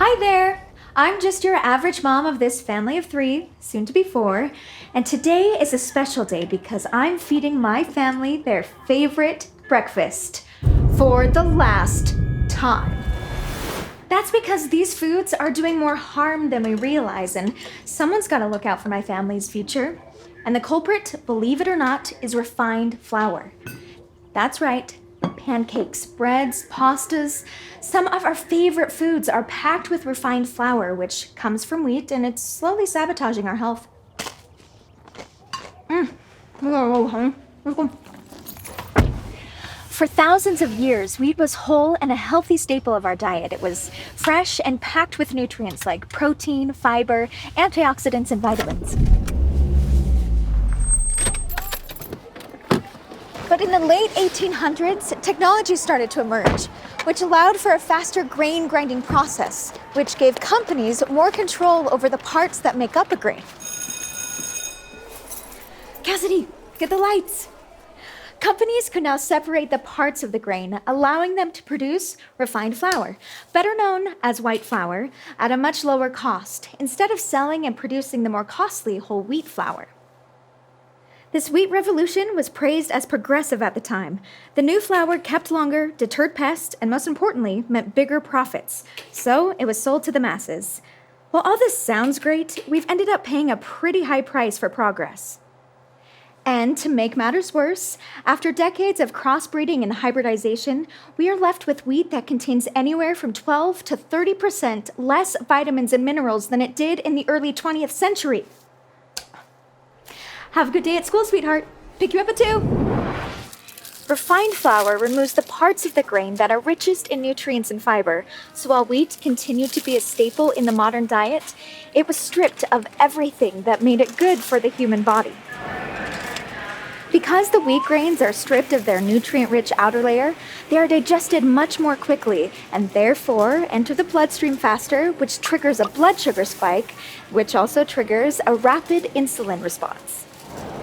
Hi there! I'm just your average mom of this family of 3, soon to be 4, and today is a special day because I'm feeding my family their favorite breakfast for the last time. That's because these foods are doing more harm than we realize, and someone's got to look out for my family's future. And the culprit, believe it or not, is refined flour. That's right. Pancakes, breads, pastas. Some of our favorite foods are packed with refined flour, which comes from wheat, and it's slowly sabotaging our health. For thousands of years, wheat was whole and a healthy staple of our diet. It was fresh and packed with nutrients like protein, fiber, antioxidants, and vitamins. But in the late 1800s, technology started to emerge, which allowed for a faster grain grinding process, which gave companies more control over the parts that make up a grain. Cassidy, get the lights. Companies could now separate the parts of the grain, allowing them to produce refined flour, better known as white flour, at a much lower cost, instead of selling and producing the more costly whole wheat flour. This wheat revolution was praised as progressive at the time. The new flour kept longer, deterred pests, and most importantly, meant bigger profits. So it was sold to the masses. While all this sounds great, we've ended up paying a pretty high price for progress. And to make matters worse, after decades of crossbreeding and hybridization, we are left with wheat that contains anywhere from 12 to 30% less vitamins and minerals than it did in the early 20th century. Have a good day at school, sweetheart. Pick you up at 2. Refined flour removes the parts of the grain that are richest in nutrients and fiber, so while wheat continued to be a staple in the modern diet, it was stripped of everything that made it good for the human body. Because the wheat grains are stripped of their nutrient-rich outer layer, they are digested much more quickly and therefore enter the bloodstream faster, which triggers a blood sugar spike, which also triggers a rapid insulin response.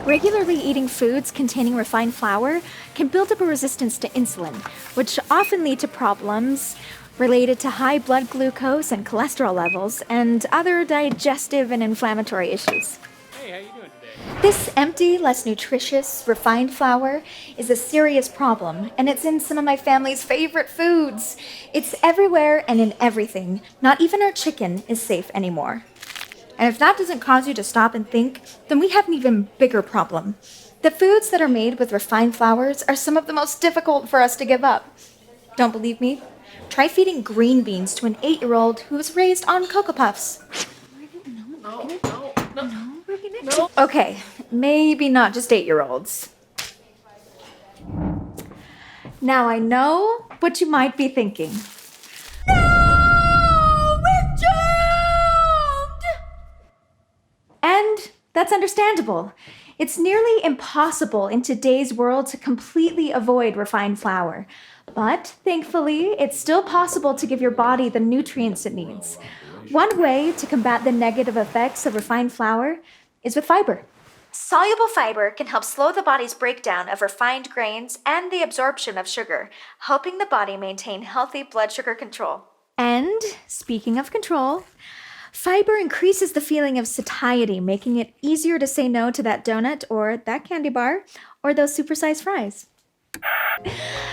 Regularly eating foods containing refined flour can build up a resistance to insulin, which often lead to problems related to high blood glucose and cholesterol levels and other digestive and inflammatory issues. Hey, how you doing today? This empty, less nutritious, refined flour is a serious problem, and it's in some of my family's favorite foods. It's everywhere and in everything. Not even our chicken is safe anymore. And if that doesn't cause you to stop and think, then we have an even bigger problem. The foods that are made with refined flours are some of the most difficult for us to give up. Don't believe me? Try feeding green beans to an 8-year-old who was raised on Cocoa Puffs. No. Okay, maybe not just 8-year-olds. Now I know what you might be thinking. No! We're doomed! And that's understandable. It's nearly impossible in today's world to completely avoid refined flour. But thankfully, it's still possible to give your body the nutrients it needs. One way to combat the negative effects of refined flour is with fiber. Soluble fiber can help slow the body's breakdown of refined grains and the absorption of sugar, helping the body maintain healthy blood sugar control. And speaking of control, fiber increases the feeling of satiety, making it easier to say no to that donut or that candy bar or those supersized fries.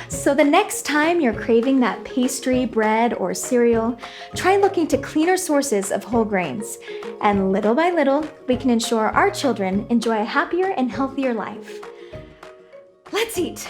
So the next time you're craving that pastry, bread, or cereal, try looking to cleaner sources of whole grains. And little by little, we can ensure our children enjoy a happier and healthier life. Let's eat!